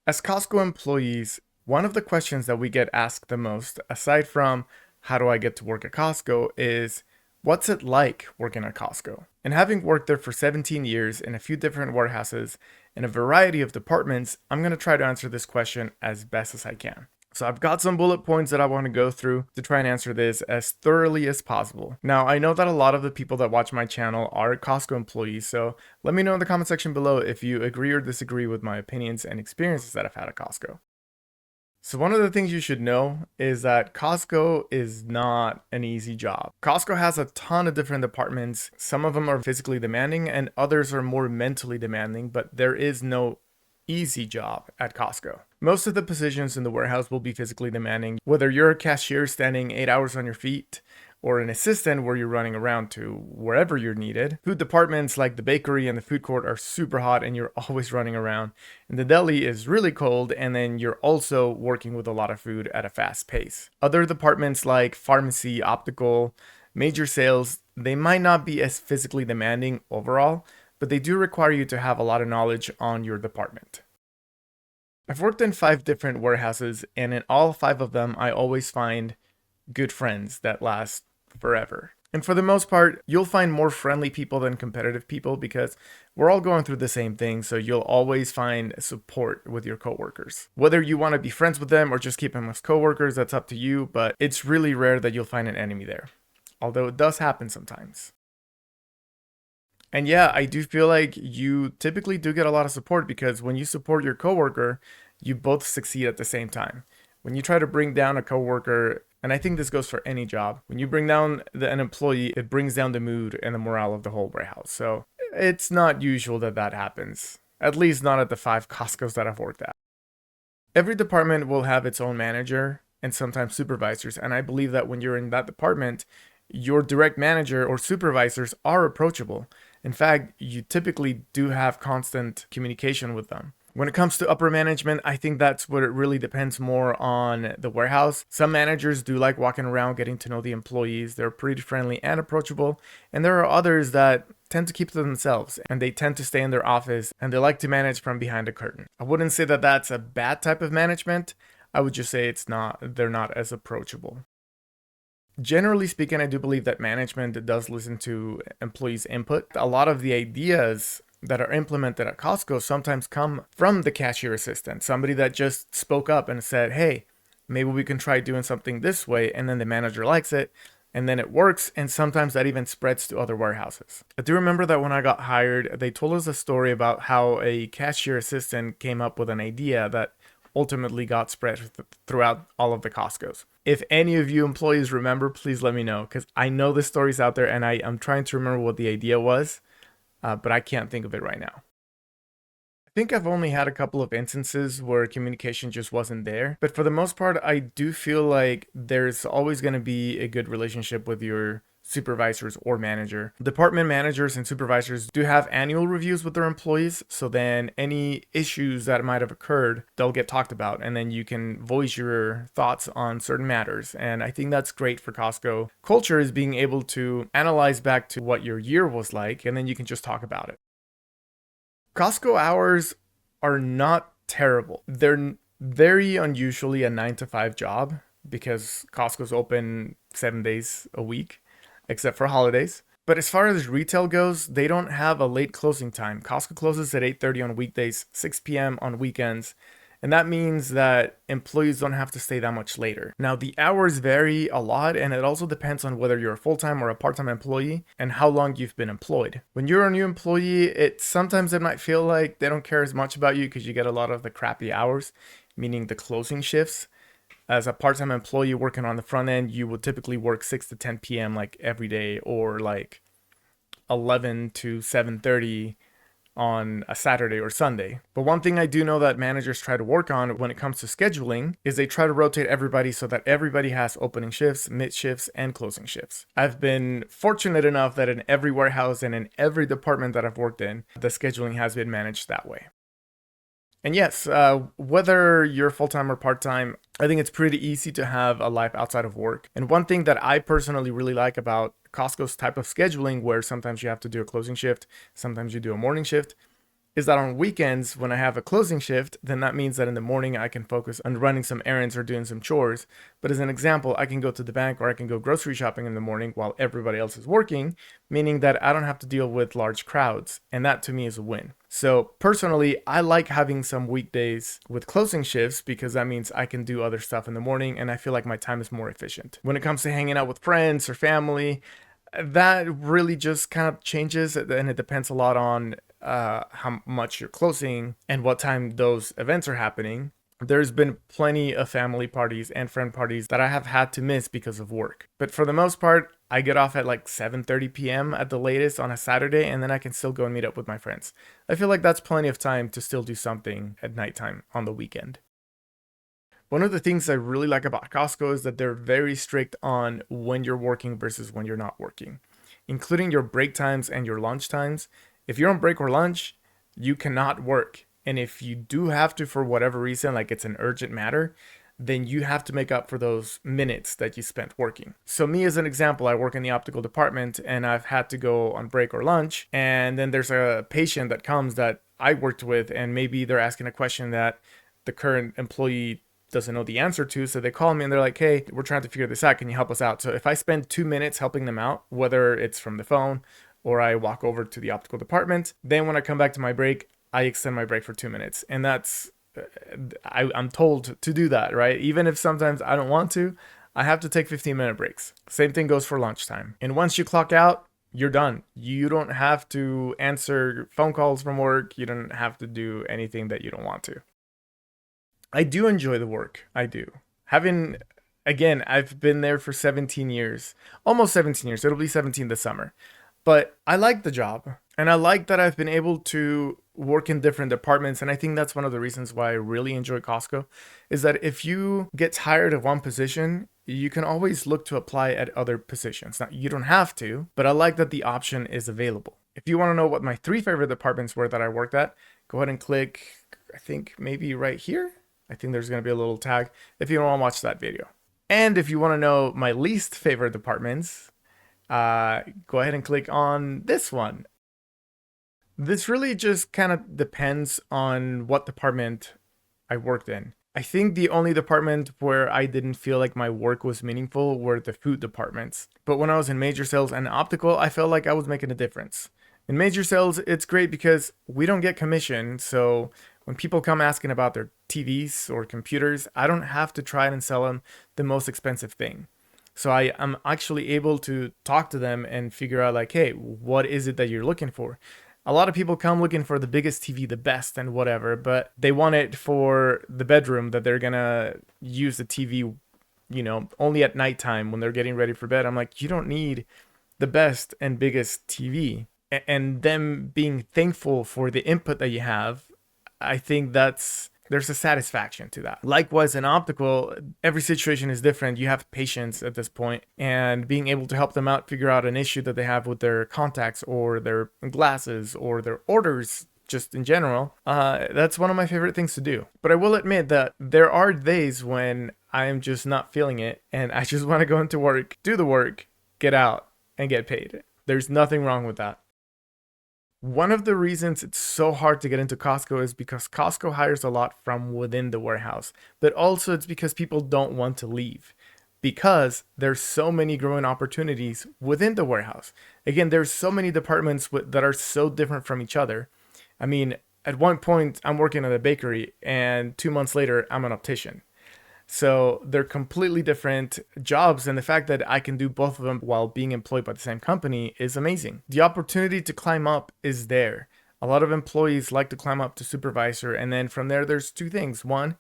As Costco employees, one of the questions that we get asked the most, aside from how do I get to work at Costco, is what's it like working at Costco? And having worked there for 17 years in a few different warehouses in a variety of departments, I'm going to try to answer this question as best as I can. So I've got some bullet points that I want to go through to try and answer this as thoroughly as possible. Now, I know that a lot of the people that watch my channel are Costco employees, so let me know in the comment section below if you agree or disagree with my opinions and experiences that I've had at Costco. So one of the things you should know is that Costco is not an easy job. Costco has a ton of different departments. Some of them are physically demanding and others are more mentally demanding, but there is no easy job at Costco. Most of the positions in the warehouse will be physically demanding, whether you're a cashier standing 8 hours on your feet or an assistant where you're running around to wherever you're needed. Food departments like the bakery and the food court are super hot and you're always running around. And the deli is really cold and then you're also working with a lot of food at a fast pace. Other departments like pharmacy, optical, major sales, they might not be as physically demanding overall, but they do require you to have a lot of knowledge on your department. I've worked in 5 different warehouses, and in all 5 of them, I always find good friends that last forever. And for the most part, you'll find more friendly people than competitive people because we're all going through the same thing, so you'll always find support with your coworkers. Whether you want to be friends with them or just keep them as coworkers, that's up to you, but it's really rare that you'll find an enemy there. Although it does happen sometimes. And yeah, I do feel like you typically do get a lot of support because when you support your coworker, you both succeed at the same time. When you try to bring down a coworker, and I think this goes for any job, when you bring down an employee, it brings down the mood and the morale of the whole warehouse. So it's not usual that that happens, at least not at the 5 Costco's that I've worked at. Every department will have its own manager and sometimes supervisors, and I believe that when you're in that department, your direct manager or supervisors are approachable. In fact, you typically do have constant communication with them. When it comes to upper management, I think that's what it really depends more on the warehouse. Some managers do like walking around, getting to know the employees. They're pretty friendly and approachable. And there are others that tend to keep to themselves and they tend to stay in their office and they like to manage from behind a curtain. I wouldn't say that that's a bad type of management. I would just say they're not as approachable. Generally speaking, I do believe that management does listen to employees' input. A lot of the ideas that are implemented at Costco sometimes come from the cashier assistant, somebody that just spoke up and said, hey, maybe we can try doing something this way, and then the manager likes it, and then it works, and sometimes that even spreads to other warehouses. I do remember that when I got hired, they told us a story about how a cashier assistant came up with an idea that ultimately got spread throughout all of the Costco's. If any of you employees remember, please let me know, because I know this story's out there and I'm trying to remember what the idea was, but I can't think of it right now. I think I've only had a couple of instances where communication just wasn't there, but for the most part, I do feel like there's always going to be a good relationship with your supervisors or manager. Department managers and supervisors do have annual reviews with their employees, so then any issues that might have occurred, they'll get talked about, and then you can voice your thoughts on certain matters. And I think that's great for Costco culture, is being able to analyze back to what your year was like, and then you can just talk about it. Costco hours are not terrible. They're very unusually a 9 to 5 job because Costco's open 7 days a week, except for holidays. But as far as retail goes, they don't have a late closing time. Costco closes at 8:30 on weekdays, 6 p.m. on weekends, and that means that employees don't have to stay that much later. Now, the hours vary a lot, and it also depends on whether you're a full-time or a part-time employee and how long you've been employed. When you're a new employee, sometimes it might feel like they don't care as much about you because you get a lot of the crappy hours, meaning the closing shifts. As a part-time employee working on the front end, you would typically work 6 to 10 p.m. like every day, or like 11 to 7:30 on a Saturday or Sunday. But one thing I do know that managers try to work on when it comes to scheduling is they try to rotate everybody so that everybody has opening shifts, mid shifts, and closing shifts. I've been fortunate enough that in every warehouse and in every department that I've worked in, the scheduling has been managed that way. And yes, whether you're full-time or part-time, I think it's pretty easy to have a life outside of work. And one thing that I personally really like about Costco's type of scheduling, where sometimes you have to do a closing shift, sometimes you do a morning shift, is that on weekends, when I have a closing shift, then that means that in the morning I can focus on running some errands or doing some chores. But as an example, I can go to the bank or I can go grocery shopping in the morning while everybody else is working, meaning that I don't have to deal with large crowds. And that to me is a win. So personally, I like having some weekdays with closing shifts because that means I can do other stuff in the morning and I feel like my time is more efficient. When it comes to hanging out with friends or family, that really just kind of changes and it depends a lot on how much you're closing and what time those events are happening. There's been plenty of family parties and friend parties that I have had to miss because of work. But for the most part, I get off at like 7:30 p.m. at the latest on a Saturday, and then I can still go and meet up with my friends. I feel like that's plenty of time to still do something at nighttime on the weekend. One of the things I really like about Costco is that they're very strict on when you're working versus when you're not working, including your break times and your lunch times. If you're on break or lunch, you cannot work. And if you do have to, for whatever reason, like it's an urgent matter, then you have to make up for those minutes that you spent working. So me as an example, I work in the optical department and I've had to go on break or lunch. And then there's a patient that comes that I worked with and maybe they're asking a question that the current employee doesn't know the answer to. So they call me and they're like, hey, we're trying to figure this out. Can you help us out? So if I spend 2 minutes helping them out, whether it's from the phone or I walk over to the optical department, then when I come back to my break, I extend my break for 2 minutes. And that's, I'm told to do that, right? Even if sometimes I don't want to, I have to take 15-minute breaks. Same thing goes for lunchtime. And once you clock out, you're done. You don't have to answer phone calls from work. You don't have to do anything that you don't want to. I do enjoy the work. I do. Again, I've been there for 17 years, almost 17 years. It'll be 17 this summer. But I like the job. And I like that I've been able to work in different departments. And I think that's one of the reasons why I really enjoy Costco is that if you get tired of one position, you can always look to apply at other positions. Now, you don't have to, but I like that the option is available. If you want to know what my 3 favorite departments were that I worked at, go ahead and click, I think maybe right here. I think there's going to be a little tag if you want to watch that video. And if you want to know my least favorite departments, go ahead and click on this one. This really just kind of depends on what department I worked in. I think the only department where I didn't feel like my work was meaningful were the food departments. But when I was in major sales and optical, I felt like I was making a difference. In major sales, it's great because we don't get commission, so when people come asking about their TVs or computers, I don't have to try and sell them the most expensive thing. So I am actually able to talk to them and figure out like, hey, what is it that you're looking for? A lot of people come looking for the biggest TV, the best and whatever, but they want it for the bedroom that they're gonna use the TV, only at nighttime when they're getting ready for bed. I'm like, you don't need the best and biggest TV. And them being thankful for the input that you have, I think there's a satisfaction to that. Likewise, in optical, every situation is different. You have patience at this point, and being able to help them out figure out an issue that they have with their contacts or their glasses or their orders just in general, that's one of my favorite things to do. But I will admit that there are days when I am just not feeling it, and I just want to go into work, do the work, get out, and get paid. There's nothing wrong with that. One of the reasons it's so hard to get into Costco is because Costco hires a lot from within the warehouse, but also it's because people don't want to leave because there's so many growing opportunities within the warehouse. Again, there's so many departments that are so different from each other. I mean, at one point I'm working at a bakery and 2 months later I'm an optician. So they're completely different jobs, and the fact that I can do both of them while being employed by the same company is amazing. The opportunity to climb up is there. A lot of employees like to climb up to supervisor, and then from there, there's 2 things. One,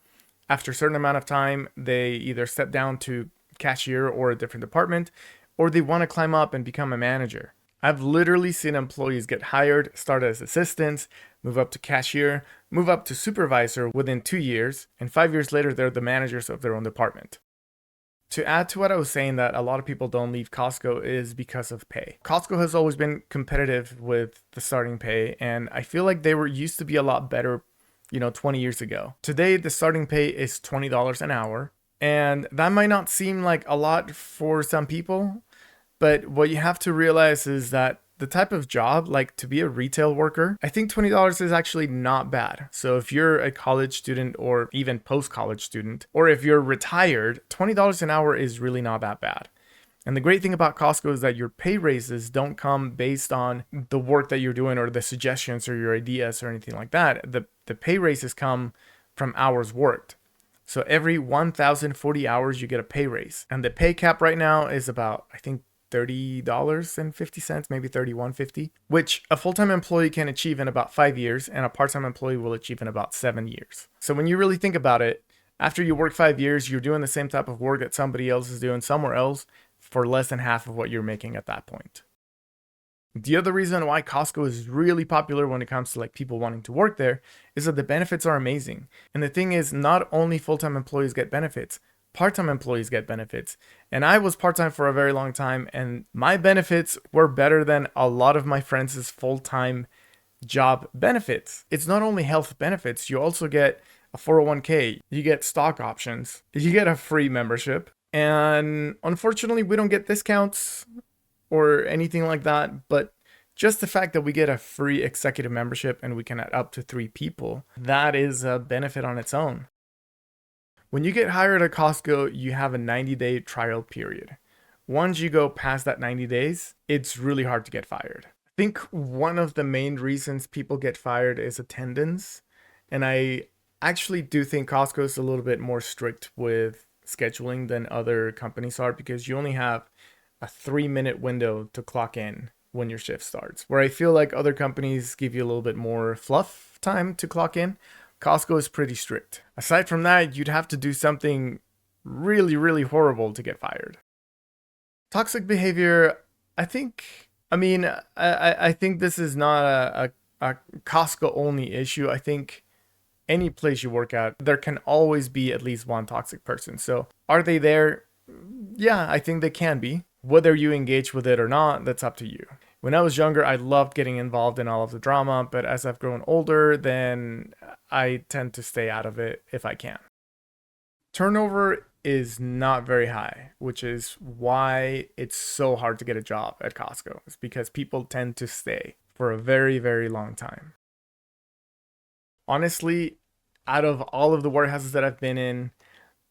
after a certain amount of time, they either step down to cashier or a different department, or they want to climb up and become a manager. I've literally seen employees get hired, start as assistants, move up to cashier, move up to supervisor within 2 years, and 5 years later, they're the managers of their own department. To add to what I was saying that a lot of people don't leave Costco is because of pay. Costco has always been competitive with the starting pay, and I feel like they used to be a lot better, 20 years ago. Today, the starting pay is $20 an hour, and that might not seem like a lot for some people, but what you have to realize is that the type of job, like to be a retail worker, I think $20 is actually not bad. So if you're a college student or even post-college student, or if you're retired, $20 an hour is really not that bad. And the great thing about Costco is that your pay raises don't come based on the work that you're doing or the suggestions or your ideas or anything like that. The pay raises come from hours worked. So every 1,040 hours, you get a pay raise. And the pay cap right now is about, I think, $30.50, maybe $31.50, which a full-time employee can achieve in about 5 years, and a part-time employee will achieve in about 7 years. So when you really think about it, after you work 5 years, you're doing the same type of work that somebody else is doing somewhere else for less than half of what you're making at that point. The other reason why Costco is really popular when it comes to like people wanting to work there is that the benefits are amazing. And the thing is, not only full-time employees get benefits, part-time employees get benefits. And I was part-time for a very long time, and my benefits were better than a lot of my friends' full-time job benefits. It's not only health benefits, you also get a 401k, you get stock options, you get a free membership. And unfortunately, we don't get discounts or anything like that, but just the fact that we get a free executive membership and we can add up to 3 people, that is a benefit on its own. When you get hired at Costco, you have a 90-day trial period. Once you go past that 90 days, it's really hard to get fired. I think one of the main reasons people get fired is attendance. And I actually do think Costco is a little bit more strict with scheduling than other companies are, because you only have a 3-minute window to clock in when your shift starts. Where I feel like other companies give you a little bit more fluff time to clock in, Costco is pretty strict. Aside from that, you'd have to do something really, really horrible to get fired. Toxic behavior, I think this is not a Costco only issue. I think any place you work at, there can always be at least one toxic person. So are they there? Yeah, I think they can be. Whether you engage with it or not, that's up to you. When I was younger, I loved getting involved in all of the drama, but as I've grown older, then I tend to stay out of it if I can. Turnover is not very high, which is why it's so hard to get a job at Costco. It's because people tend to stay for a very, very long time. Honestly, out of all of the warehouses that I've been in,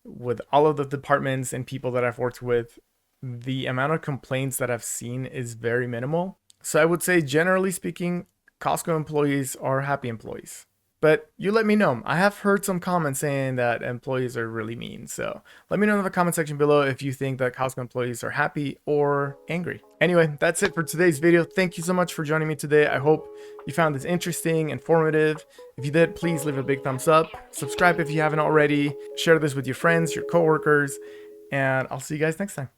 with all of the departments and people that I've worked with, the amount of complaints that I've seen is very minimal. So I would say, generally speaking, Costco employees are happy employees. But you let me know. I have heard some comments saying that employees are really mean. So let me know in the comment section below if you think that Costco employees are happy or angry. Anyway, that's it for today's video. Thank you so much for joining me today. I hope you found this interesting, informative. If you did, please leave a big thumbs up. Subscribe if you haven't already. Share this with your friends, your coworkers, and I'll see you guys next time.